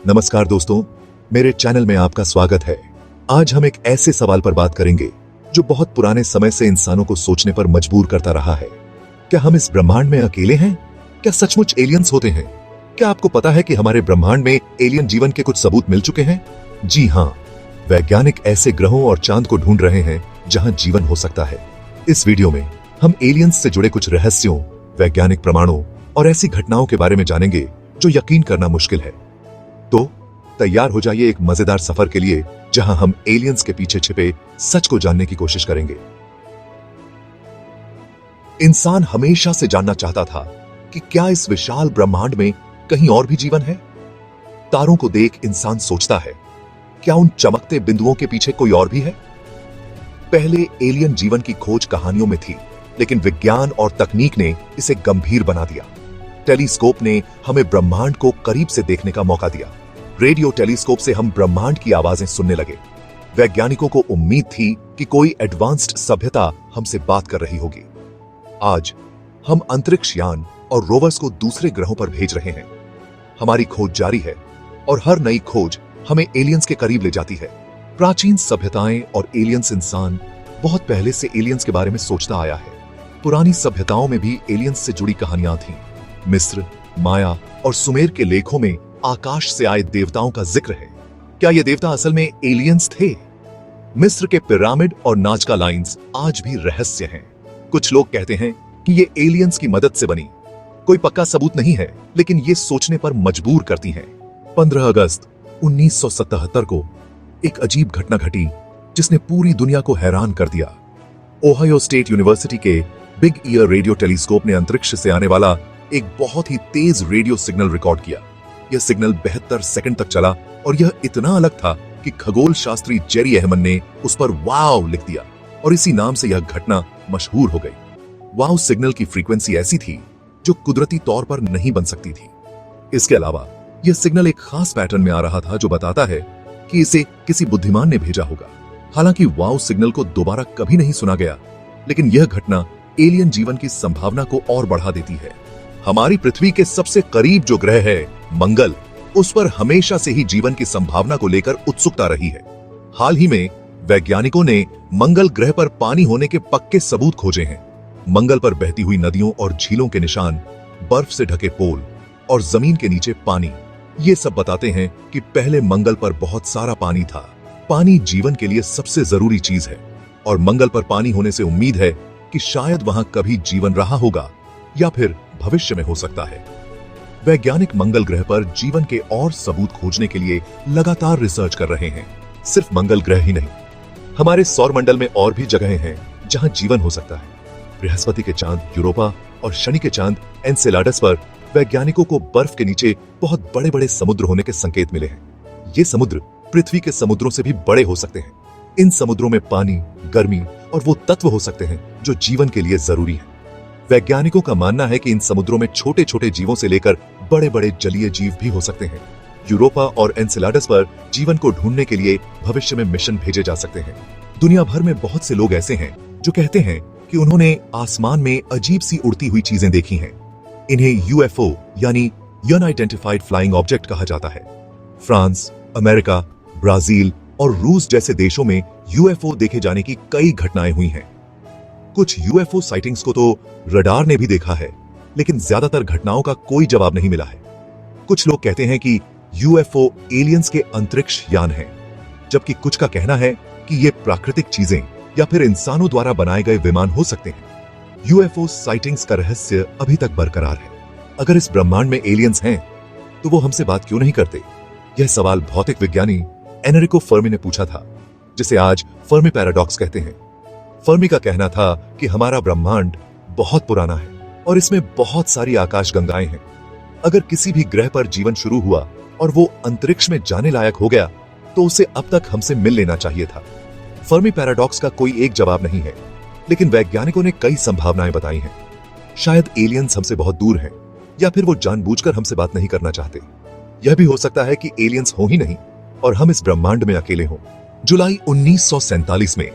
नमस्कार दोस्तों, मेरे चैनल में आपका स्वागत है। आज हम एक ऐसे सवाल पर बात करेंगे जो बहुत पुराने समय से इंसानों को सोचने पर मजबूर करता रहा है। क्या हम इस ब्रह्मांड में अकेले हैं? क्या सचमुच एलियंस होते हैं? क्या आपको पता है कि हमारे ब्रह्मांड में एलियन जीवन के कुछ सबूत मिल चुके हैं? जी हाँ, वैज्ञानिक ऐसे ग्रहों और चांद को ढूंढ रहे हैं जहां जीवन हो सकता है। इस वीडियो में हम एलियंस से जुड़े कुछ रहस्यों, वैज्ञानिक प्रमाणों और ऐसी घटनाओं के बारे में जानेंगे जो यकीन करना मुश्किल है। तो तैयार हो जाइए एक मजेदार सफर के लिए जहां हम एलियंस के पीछे छिपे सच को जानने की कोशिश करेंगे। इंसान हमेशा से जानना चाहता था कि क्या इस विशाल ब्रह्मांड में कहीं और भी जीवन है? तारों को देख इंसान सोचता है, क्या उन चमकते बिंदुओं के पीछे कोई और भी है? पहले एलियन जीवन की खोज कहानियों में थी, लेकिन विज्ञान और तकनीक ने इसे गंभीर बना दिया। टेलीस्कोप ने हमें ब्रह्मांड को करीब से देखने का मौका दिया। रेडियो टेलीस्कोप से हम ब्रह्मांड की आवाजें सुनने लगे। वैज्ञानिकों को उम्मीद थी कि कोई एडवांस्ड सभ्यता हमसे बात कर रही होगी। आज हम अंतरिक्ष यान और रोवर्स को दूसरे ग्रहों पर भेज रहे हैं। हमारी खोज जारी है और हर नई खोज हमें एलियंस के करीब ले जाती है। प्राचीन सभ्यताएं और एलियंस इंसान बहुत पहले से एलियंस के बारे में सोचता आया है। पुरानी सभ्यताओं में भी एलियंस से जुड़ी कहानियां थीं। मिस्र, माया और सुमेर के लेखों में आकाश से आए देवताओं का जिक्र है। क्या ये देवता असल में एलियंस थे? मिस्र के पिरामिड और नाजका लाइंस आज भी रहस्य हैं। कुछ लोग कहते हैं कि ये एलियंस की मदद से बनी। कोई पक्का सबूत नहीं है, लेकिन ये सोचने पर मजबूर करती हैं। 15 अगस्त 1977 को एक अजीब घटना घटी जिसने पूरी दुनिया को हैरान कर दिया। ओहायो स्टेट यूनिवर्सिटी के बिग ईयर रेडियो टेलीस्कोप ने अंतरिक्ष से आने वाला एक बहुत ही तेज रेडियो सिग्नल रिकॉर्ड किया। यह सिग्नल 72 सेकंड तक चला और यह इतना अलग था कि खगोल शास्त्री जेरी अहमद ने उस पर वाव लिख दिया और इसी नाम से यह घटना मशहूर हो गई। वाव सिग्नल की फ्रीक्वेंसी ऐसी थी जो कुदरती तौर पर नहीं बन सकती थी। इसके अलावा यह सिग्नल एक खास पैटर्न में आ रहा था जो बताता है कि इसे किसी बुद्धिमान ने भेजा होगा। हालांकि वाव सिग्नल को दोबारा कभी नहीं सुना गया, लेकिन यह घटना एलियन जीवन की संभावना को और बढ़ा देती है। हमारी पृथ्वी के सबसे करीब जो ग्रह है मंगल, उस पर हमेशा से ही जीवन की संभावना को लेकर उत्सुकता रही है। हाल ही में वैज्ञानिकों ने मंगल ग्रह पर पानी होने के पक्के सबूत खोजे हैं। मंगल पर बहती हुई नदियों और झीलों के निशान, बर्फ से ढके पोल और जमीन के नीचे पानी, ये सब बताते हैं कि पहले मंगल पर बहुत सारा पानी था। पानी जीवन के लिए सबसे जरूरी चीज है और मंगल पर पानी होने से उम्मीद है कि शायद वहां कभी जीवन रहा होगा या फिर भविष्य में हो सकता है। वैज्ञानिक मंगल ग्रह पर जीवन के और सबूत खोजने के लिए लगातार रिसर्च कर रहे हैं। सिर्फ मंगल ग्रह ही नहीं, हमारे सौर मंडल में और भी जगहें हैं जहां जीवन हो सकता है। बृहस्पति के चांद यूरोपा और शनि के चांद एनसेलाडस पर वैज्ञानिकों को बर्फ के नीचे बहुत बड़े बड़े समुद्र होने के संकेत मिले हैं। ये समुद्र पृथ्वी के समुद्रों से भी बड़े हो सकते हैं। इन समुद्रों में पानी, गर्मी और वो तत्व हो सकते हैं जो जीवन के लिए जरूरी है। वैज्ञानिकों का मानना है कि इन समुद्रों में छोटे छोटे जीवों से लेकर बड़े बड़े जलीय जीव भी हो सकते हैं। यूरोपा और एनसेलाडस पर जीवन को ढूंढने के लिए भविष्य में मिशन भेजे जा सकते हैं। दुनिया भर में बहुत से लोग ऐसे हैं जो कहते हैं कि उन्होंने आसमान में अजीब सी उड़ती हुई चीजें देखी हैं। इन्हें यूएफओ यानी अनआइडेंटिफाइड फ्लाइंग ऑब्जेक्ट कहा जाता है। फ्रांस, अमेरिका, ब्राजील और रूस जैसे देशों में यूएफओ देखे जाने की कई घटनाएं हुई हैं। कुछ यूएफओ साइटिंग्स को तो रडार ने भी देखा है, लेकिन ज्यादातर घटनाओं का कोई जवाब नहीं मिला है। कुछ लोग कहते हैं कि यूएफओ एलियंस के अंतरिक्ष यान हैं, जबकि कुछ का कहना है कि ये प्राकृतिक चीजें या फिर इंसानों द्वारा बनाए गए विमान हो सकते हैं। यूएफओ साइटिंग्स का रहस्य अभी तक बरकरार है। अगर इस ब्रह्मांड में एलियंस हैं, तो वो हमसे बात क्यों नहीं करते? यह सवाल भौतिक विज्ञानी एनरिको फर्मी ने पूछा था, जिसे आज फर्मी पैराडॉक्स कहते हैं। फर्मी का कहना था कि हमारा ब्रह्मांड बहुत पुराना है और इसमें बहुत सारी आकाशगंगाएं हैं। अगर किसी भी ग्रह पर जीवन शुरू हुआ और वो अंतरिक्ष में जाने लायक हो गया, तो उसे अब तक हमसे मिल लेना चाहिए था। फर्मी पैराडॉक्स का कोई एक जवाब नहीं है, लेकिन वैज्ञानिकों ने कई संभावनाएं बताई हैं। शायद एलियंस हमसे बहुत दूर हैं, या फिर वो जानबूझकर हमसे बात नहीं करना चाहते। यह भी हो सकता है कि एलियंस हो ही नहीं और हम इस ब्रह्मांड में अकेले हों। जुलाई 1947 में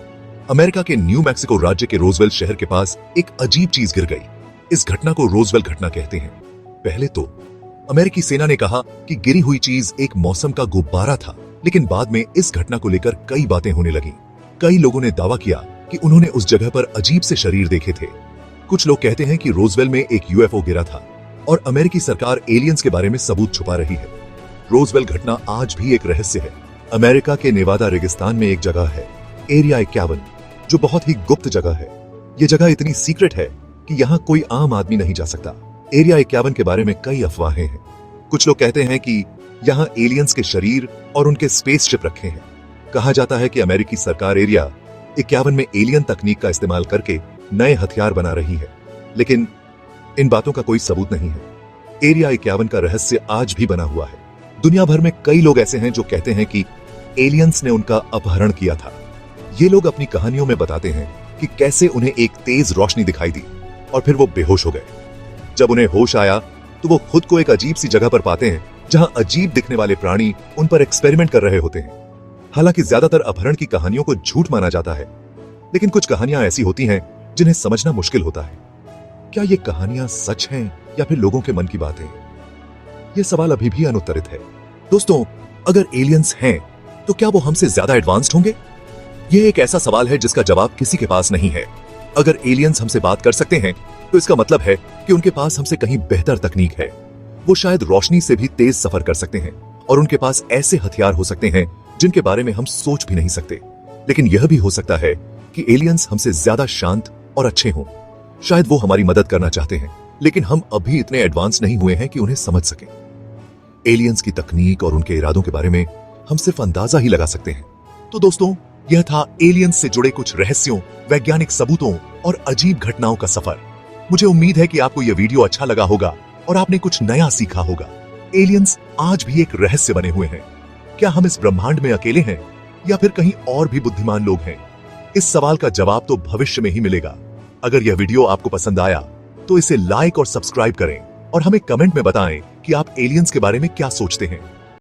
अमेरिका के न्यू मैक्सिको राज्य के रोजवेल शहर के पास एक अजीब चीज गिर गई। इस घटना को रोजवेल घटना कहते हैं। पहले तो अमेरिकी सेना ने कहा कि गिरी हुई चीज एक मौसम का गुब्बारा था, लेकिन बाद में इस घटना को लेकर कई बातें होने लगी। कई लोगों ने दावा किया कि उन्होंने उस जगह पर अजीब से शरीर देखे थे। कुछ लोग कहते हैं कि रोजवेल में एक यूएफओ गिरा था और अमेरिकी सरकार एलियंस के बारे में सबूत छुपा रही है। रोजवेल घटना आज भी एक रहस्य है। अमेरिका के नेवादा रेगिस्तान में एक जगह है, एरिया 51, जो बहुत ही गुप्त जगह है। ये जगह इतनी सीक्रेट है कि यहाँ कोई आम आदमी नहीं जा सकता। एरिया 51 के बारे में कई अफवाहें हैं। कुछ लोग कहते हैं कि यहाँ एलियंस के शरीर और उनके स्पेसशिप रखे हैं। कहा जाता है कि अमेरिकी सरकार एरिया 51 में एलियन तकनीक का इस्तेमाल करके नए हथियार बना रही है, लेकिन इन बातों का कोई सबूत नहीं है। एरिया 51 का रहस्य आज भी बना हुआ है। दुनिया भर में कई लोग ऐसे हैं जो कहते हैं कि एलियंस ने उनका अपहरण किया था। ये लोग अपनी कहानियों में बताते हैं कि कैसे उन्हें एक तेज रोशनी दिखाई दी और फिर वो बेहोश हो गए। जब उन्हें होश आया तो वो खुद को एक अजीब सी जगह पर पाते हैं जहां अजीब दिखने वाले प्राणी उन पर एक्सपेरिमेंट कर रहे होते हैं। हालांकि ज्यादातर अपहरण की कहानियों को झूठ माना जाता है, लेकिन कुछ कहानियां ऐसी होती हैं जिन्हें समझना मुश्किल होता है। क्या ये कहानियां सच हैं या फिर लोगों के मन की बातें? ये सवाल अभी भी अनुत्तरित है। दोस्तों, अगर एलियंस हैं तो क्या वो हमसे ज्यादा एडवांस्ड होंगे? ये एक ऐसा सवाल है जिसका जवाब किसी के पास नहीं है। अगर एलियंस हमसे बात कर सकते हैं तो इसका मतलब है कि उनके पास हमसे कहीं बेहतर तकनीक है। वो शायद रोशनी से भी तेज सफर कर सकते हैं और उनके पास ऐसे हथियार हो सकते हैं जिनके बारे में हम सोच भी नहीं सकते। लेकिन यह भी हो सकता है कि एलियंस हमसे ज्यादा शांत और अच्छे हों। शायद वो हमारी मदद करना चाहते हैं, लेकिन हम अभी इतने एडवांस नहीं हुए हैं कि उन्हें समझ सकें। एलियंस की तकनीक और उनके इरादों के बारे में हम सिर्फ अंदाजा ही लगा सकते हैं। तो दोस्तों, यह था एलियंस से जुड़े कुछ रहस्यों, वैज्ञानिक सबूतों और अजीब घटनाओं का सफर। मुझे उम्मीद है कि आपको यह वीडियो अच्छा लगा होगा और आपने कुछ नया सीखा होगा। एलियंस आज भी एक रहस्य बने हुए हैं। क्या हम इस ब्रह्मांड में अकेले हैं या फिर कहीं और भी बुद्धिमान लोग हैं? इस सवाल का जवाब तो भविष्य में ही मिलेगा। अगर यह वीडियो आपको पसंद आया तो इसे लाइक और सब्सक्राइब करें और हमें कमेंट में बताएं कि आप एलियंस के बारे में क्या सोचते हैं।